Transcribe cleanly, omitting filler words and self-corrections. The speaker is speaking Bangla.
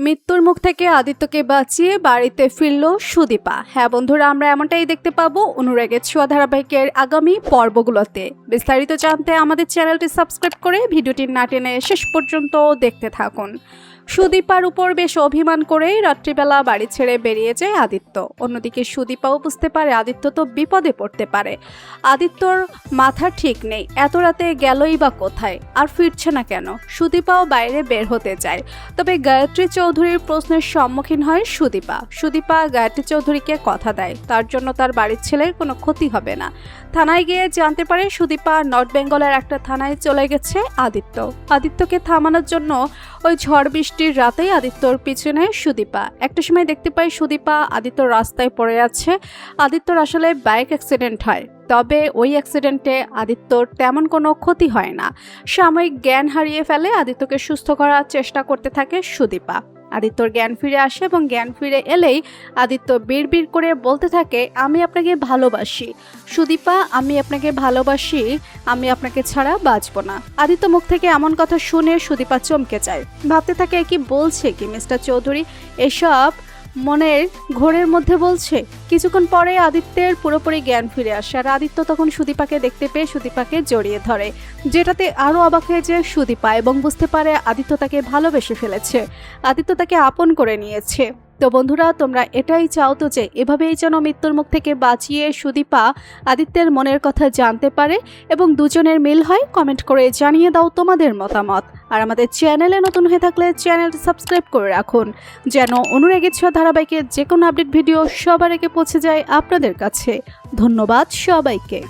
মৃত্যুর মুখ থেকে আদিত্যকে বাঁচিয়ে বাড়িতে ফিরল সুদীপা। হ্যাঁ বন্ধুরা, আমরা এমনটাই দেখতে পাবো অনুরাগের ছোঁয়া ধারাবাহিকের আগামী পর্বগুলোতে। বিস্তারিত জানতে আমাদের চ্যানেলটি সাবস্ক্রাইব করে ভিডিওটি না টেনে শেষ পর্যন্ত দেখতে থাকুন। সুদীপার উপর বেশ অভিমান করেই রাত্রিবেলা বাড়ি ছেড়ে বেরিয়ে যায় আদিত্য। অন্যদিকে সুদীপাও বুঝতে পারে আদিত্য তো বিপদে পড়তে পারে। আদিত্যর মাথা ঠিক নেই, এত রাতে গেলই বা কোথায়, আর ফিরছে না কেন। সুদীপাও বাইরে বের হতে চায়, তবে গায়ত্রী চৌধুরীর প্রশ্নের সম্মুখীন হয় সুদীপা গায়ত্রী চৌধুরীকে কথা দেয় তার জন্য তার বাড়ির ছেলের কোনো ক্ষতি হবে না। থানায় গিয়ে জানতে পারে সুদীপা নর্থ বেঙ্গলের একটা থানায় চলে গেছে আদিত্যকে থামানোর জন্য ওই ঝড় বৃষ্টির রাতেই আদিত্যর পিছনে সুদীপা। একটা সময় দেখতে পাই সুদীপা আদিত্যর রাস্তায় পড়ে আছে। আদিত্যর আসলে বাইক অ্যাক্সিডেন্ট হয়, তবে ওই অ্যাক্সিডেন্টে আদিত্যর তেমন কোনো ক্ষতি হয় না। সাময়িক জ্ঞান হারিয়ে ফেলে, আদিত্যকে সুস্থ করার চেষ্টা করতে থাকে সুদীপা। আদিত্যর জ্ঞান ফিরে আসে এবং জ্ঞান ফিরে এলেই আদিত্য বিড়বিড় করে বলতে থাকে, আমি আপনাকে ভালোবাসি সুদীপা, আমি আপনাকে ভালোবাসি, আমি আপনাকে ছাড়া বাঁচব না। আদিত্য মুখ থেকে এমন কথা শুনে সুদীপা চমকে যায়, ভাবতে থাকে কি বলছে কি মিস্টার চৌধুরী, এসব মনের ঘোরের মধ্যে বলছে। কিছুক্ষণ পরে আদিত্যের পুরোপুরি জ্ঞান ফিরে আসে আর আদিত্য তখন সুদীপাকে দেখতে পেয়ে সুদীপাকে জড়িয়ে ধরে, যেটাতে আরো অবাক হয়ে যায় সুদীপা এবং বুঝতে পারে আদিত্য তাকে ভালোবেসে ফেলেছে, আদিত্য তাকে আপন করে নিয়েছে। তো বন্ধুরা, তোমরা এটাই চাও তো যে এভাবেই যেন মৃত্যুর মুখ থেকে বাঁচিয়ে সুদীপা আদিত্যের মনের কথা জানতে পারে এবং দুজনের মিল হয়? কমেন্ট করে জানিয়ে দাও তোমাদের মতামত। আর আমাদের চ্যানেলে নতুন হয়ে থাকলে চ্যানেলটি সাবস্ক্রাইব করে রাখুন, যেন অনুরাগের ছোঁয়া ধারাবাহিকের যে কোনো আপডেট ভিডিও সবার আগে পৌঁছে যায় আপনাদের কাছে। ধন্যবাদ সবাইকে।